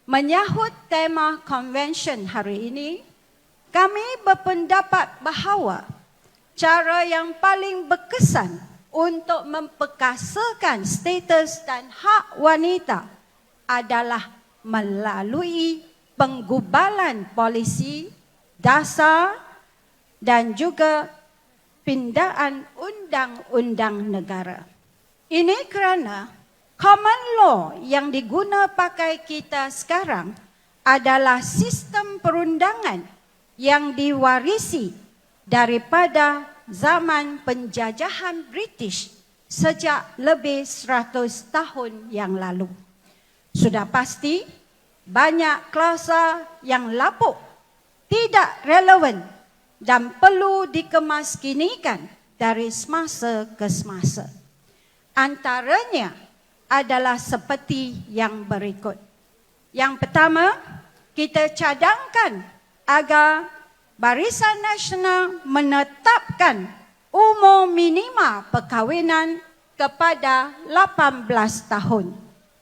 Menyahut tema konvensyen hari ini, kami berpendapat bahawa cara yang paling berkesan untuk memperkasakan status dan hak wanita adalah melalui penggubalan polisi, dasar dan juga pindaan undang-undang negara. Ini kerana common law yang diguna pakai kita sekarang adalah sistem perundangan yang diwarisi daripada zaman penjajahan British sejak lebih 100 tahun yang lalu. Sudah pasti banyak klausa yang lapuk, tidak relevan dan perlu dikemaskinikan dari semasa ke semasa. Antaranya adalah seperti yang berikut. Yang pertama, kita cadangkan agar Barisan Nasional menetapkan umur minima perkahwinan kepada 18 tahun.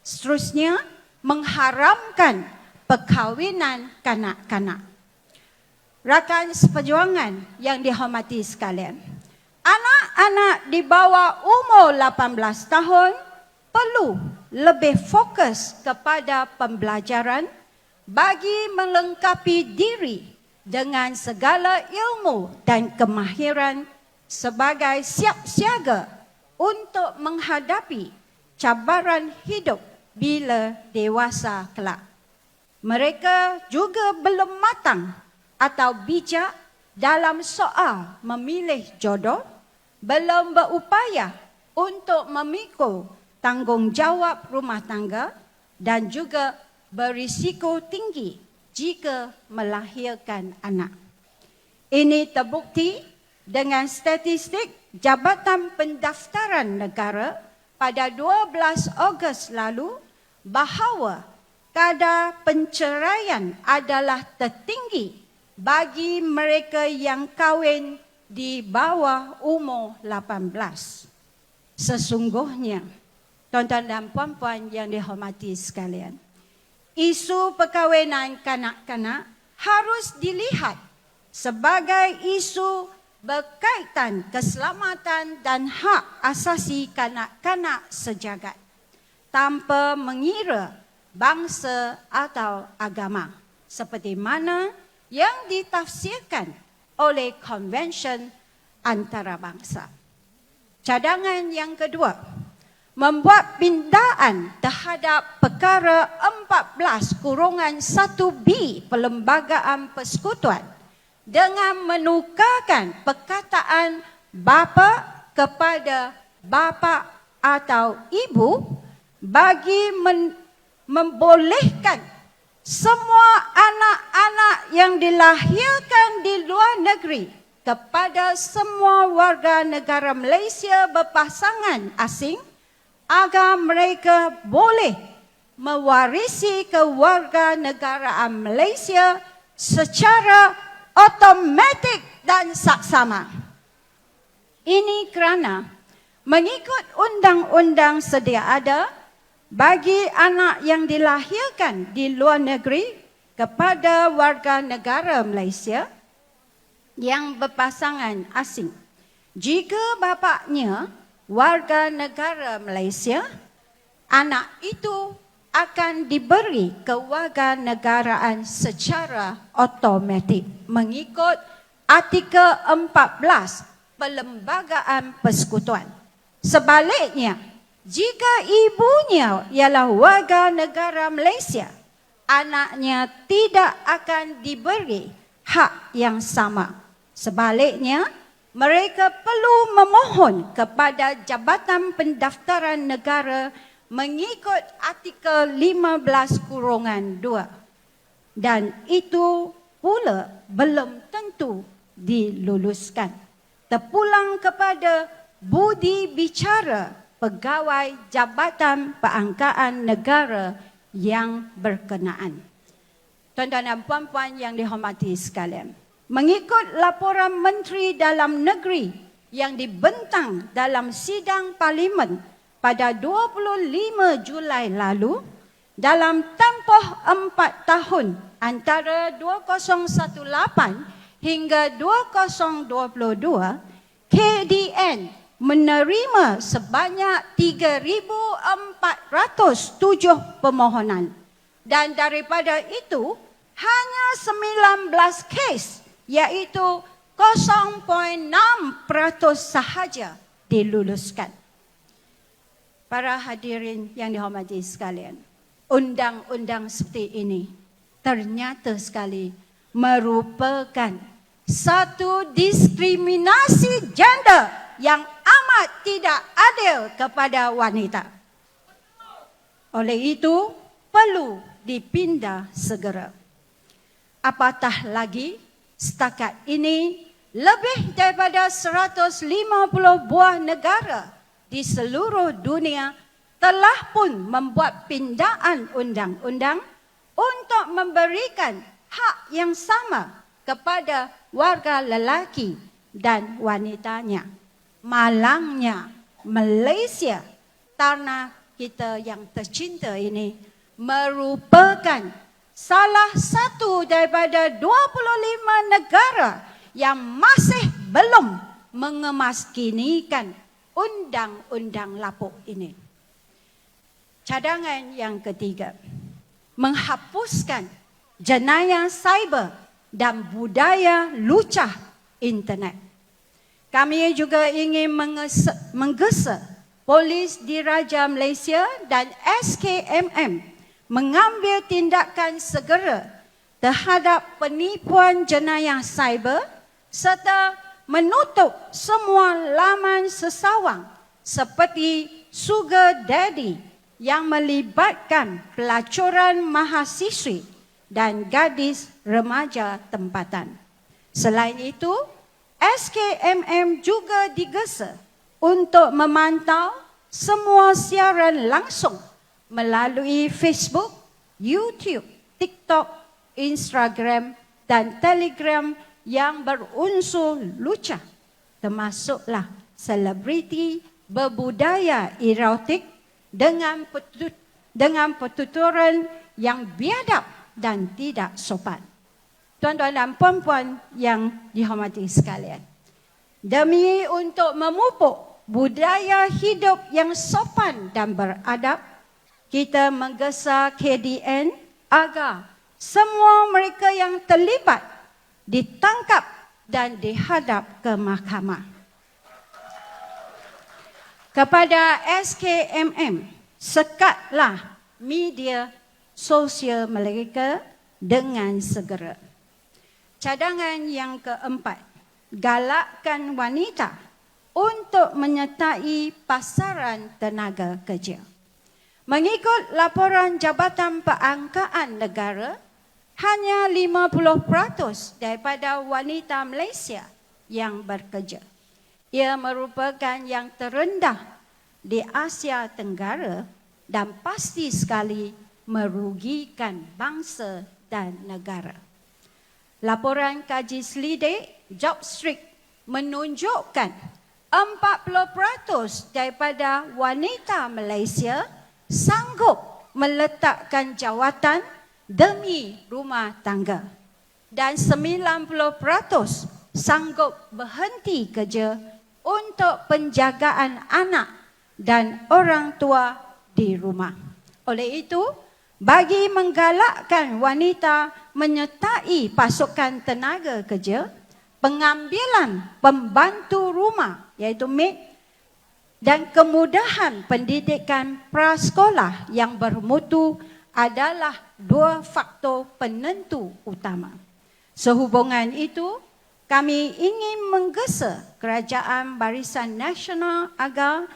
Seterusnya, mengharamkan perkahwinan kanak-kanak. Rakan seperjuangan yang dihormati sekalian, anak-anak di bawah umur 18 tahun perlu lebih fokus kepada pembelajaran bagi melengkapi diri dengan segala ilmu dan kemahiran sebagai siap siaga untuk menghadapi cabaran hidup bila dewasa kelak. Mereka juga belum matang atau bijak dalam soal memilih jodoh, belum berupaya untuk memikul tanggungjawab rumah tangga dan juga berisiko tinggi jika melahirkan anak. Ini terbukti dengan statistik Jabatan Pendaftaran Negara pada 12 Ogos lalu bahawa kadar penceraian adalah tertinggi bagi mereka yang kahwin di bawah umur 18. Sesungguhnya, tuan-tuan dan puan-puan yang dihormati sekalian, isu perkahwinan kanak-kanak harus dilihat sebagai isu berkaitan keselamatan dan hak asasi kanak-kanak sejagat tanpa mengira bangsa atau agama seperti mana yang ditafsirkan oleh Konvensyen Antarabangsa. Cadangan yang kedua, membuat pindaan terhadap perkara 14-1B Perlembagaan Persekutuan dengan menukarkan perkataan bapa kepada bapa atau ibu bagi membolehkan semua anak-anak yang dilahirkan di luar negeri kepada semua warga negara Malaysia berpasangan asing agar mereka boleh mewarisi kewarganegaraan Malaysia secara automatik dan saksama. Ini kerana mengikut undang-undang sedia ada bagi anak yang dilahirkan di luar negeri kepada warga negara Malaysia yang berpasangan asing, jika bapaknya warga negara Malaysia, anak itu akan diberi kewarganegaraan secara automatik mengikut artikel 14 Perlembagaan Persekutuan. Sebaliknya, jika ibunya ialah warga negara Malaysia, anaknya tidak akan diberi hak yang sama. Sebaliknya, mereka perlu memohon kepada Jabatan Pendaftaran Negara mengikut artikel 15-2 dan itu pula belum tentu diluluskan. Terpulang kepada budi bicara pegawai Jabatan Perangkaan Negara yang berkenaan. Tuan-tuan dan puan-puan yang dihormati sekalian, mengikut laporan Menteri Dalam Negeri yang dibentang dalam sidang Parlimen pada 25 Julai lalu, dalam tempoh 4 tahun antara 2018 hingga 2022, KDN menerima sebanyak 3,407 permohonan. Dan daripada itu, hanya 19 kes, iaitu 0.6% sahaja diluluskan. Para hadirin yang dihormati sekalian, undang-undang seperti ini ternyata sekali merupakan satu diskriminasi gender yang amat tidak adil kepada wanita. Oleh itu, perlu dipindah segera. Apatah lagi, setakat ini lebih daripada 150 buah negara di seluruh dunia telah pun membuat pindaan undang-undang untuk memberikan hak yang sama kepada warga lelaki dan wanitanya. Malangnya Malaysia, tanah kita yang tercinta ini, merupakan salah satu daripada 25 negara yang masih belum mengemaskinikan undang-undang lapuk ini. Cadangan yang ketiga, menghapuskan jenayah cyber dan budaya lucah internet. Kami juga ingin menggesa Polis Diraja Malaysia dan SKMM mengambil tindakan segera terhadap penipuan jenayah cyber serta menutup semua laman sesawang seperti Sugar Daddy yang melibatkan pelacuran mahasiswi dan gadis remaja tempatan. Selain itu, SKMM juga digesa untuk memantau semua siaran langsung melalui Facebook, YouTube, TikTok, Instagram dan Telegram yang berunsur lucah, termasuklah selebriti berbudaya erotik dengan pertuturan yang biadab dan tidak sopan. Tuan-tuan dan puan-puan yang dihormati sekalian, demi untuk memupuk budaya hidup yang sopan dan beradab, kita menggesa KDN agar semua mereka yang terlibat ditangkap dan dihadap ke mahkamah. Kepada SKMM, sekatlah media sosial mereka dengan segera. Cadangan yang keempat, galakkan wanita untuk menyertai pasaran tenaga kerja. Mengikut laporan Jabatan Perangkaan Negara, hanya 50% daripada wanita Malaysia yang bekerja. Ia merupakan yang terendah di Asia Tenggara dan pasti sekali merugikan bangsa dan negara. Laporan kaji selidik JobStreet menunjukkan 40% daripada wanita Malaysia sanggup meletakkan jawatan demi rumah tangga dan 90% sanggup berhenti kerja untuk penjagaan anak dan orang tua di rumah. Oleh itu, bagi menggalakkan wanita menyertai pasukan tenaga kerja, pengambilan pembantu rumah iaitu maid dan kemudahan pendidikan prasekolah yang bermutu adalah dua faktor penentu utama. Sehubungan itu, kami ingin menggesa Kerajaan Barisan Nasional agar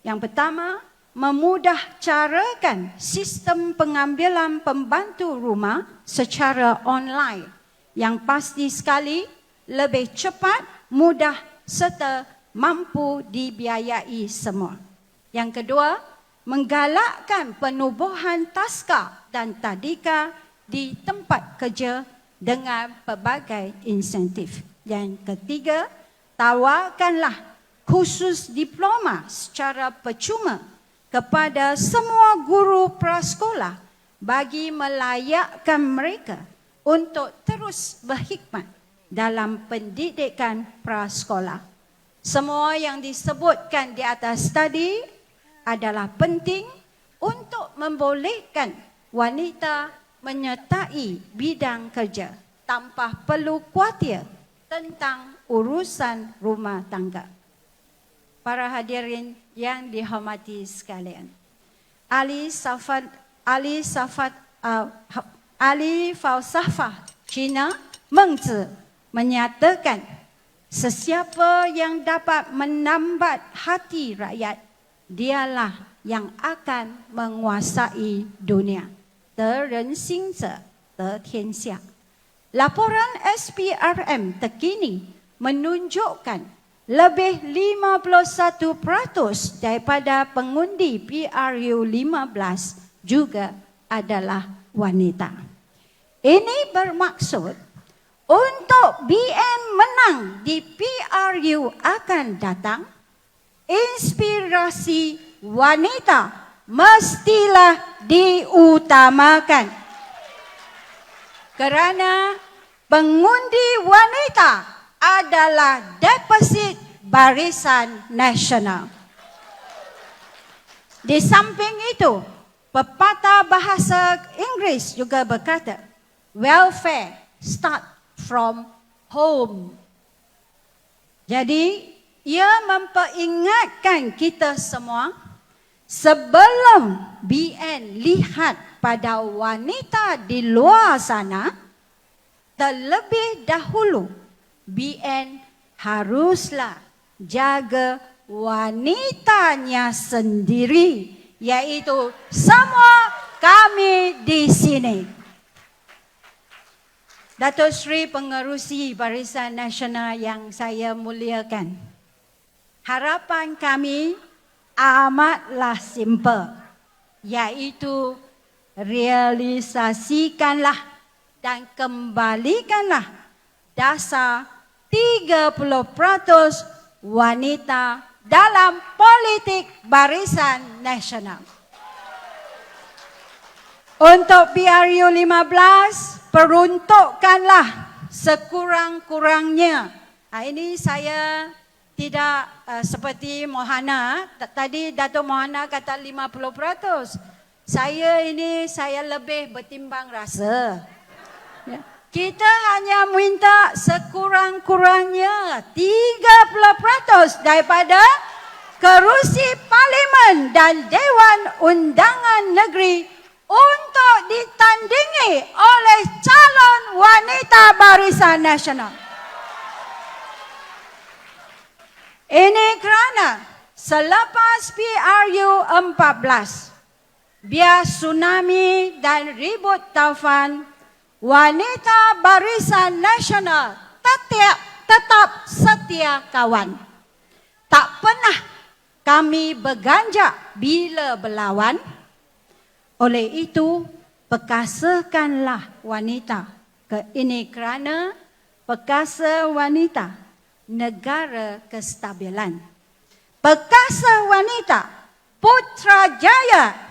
yang pertama, memudahcarakan sistem pengambilan pembantu rumah secara online yang pasti sekali lebih cepat, mudah serta mampu dibiayai semua. Yang kedua, menggalakkan penubuhan taska dan tadika di tempat kerja dengan pelbagai insentif. Yang ketiga, tawarkanlah kursus diploma secara percuma kepada semua guru prasekolah bagi melayakkan mereka untuk terus berkhidmat dalam pendidikan prasekolah. Semua yang disebutkan di atas tadi adalah penting untuk membolehkan wanita menyertai bidang kerja tanpa perlu khawatir tentang urusan rumah tangga. Para hadirin yang dihormati sekalian, ahli falsafah Cina Meng Zi menyatakan, sesiapa yang dapat menambat hati rakyat, dialah yang akan menguasai dunia. 得人心者得天下. Laporan SPRM terkini menunjukkan lebih 51% daripada pengundi PRU 15 juga adalah wanita. Ini bermaksud untuk BN menang di PRU akan datang, inspirasi wanita mestilah diutamakan. Kerana pengundi wanita adalah deposit barisan nasional. Di samping itu, pepatah bahasa Inggeris juga berkata, welfare start from home. Jadi, ia memperingatkan kita semua, sebelum BN lihat pada wanita di luar sana, terlebih dahulu BN haruslah jaga wanitanya sendiri, yaitu semua kami di sini. Datuk Seri Pengerusi Barisan Nasional yang saya muliakan, harapan kami amatlah simple, yaitu realisasikanlah dan kembalikanlah dasar 30% wanita dalam politik barisan nasional. Untuk PRU 15, peruntukkanlah sekurang-kurangnya. Ini saya tidak seperti Mohana. Tadi Datuk Mohana kata 50%. Saya lebih bertimbang rasa. Ya. Kita hanya minta sekurang-kurangnya 30% daripada kerusi parlimen dan Dewan Undangan Negeri untuk ditandingi oleh calon wanita Barisan Nasional. Ini kerana selepas PRU 14, biar tsunami dan ribut taufan, wanita Barisan Nasional tetap setia kawan. Tak pernah kami berganjak bila berlawan. Oleh itu, perkasakanlah wanita. Ini kerana perkasa wanita, negara kestabilan. Perkasa wanita, Putrajaya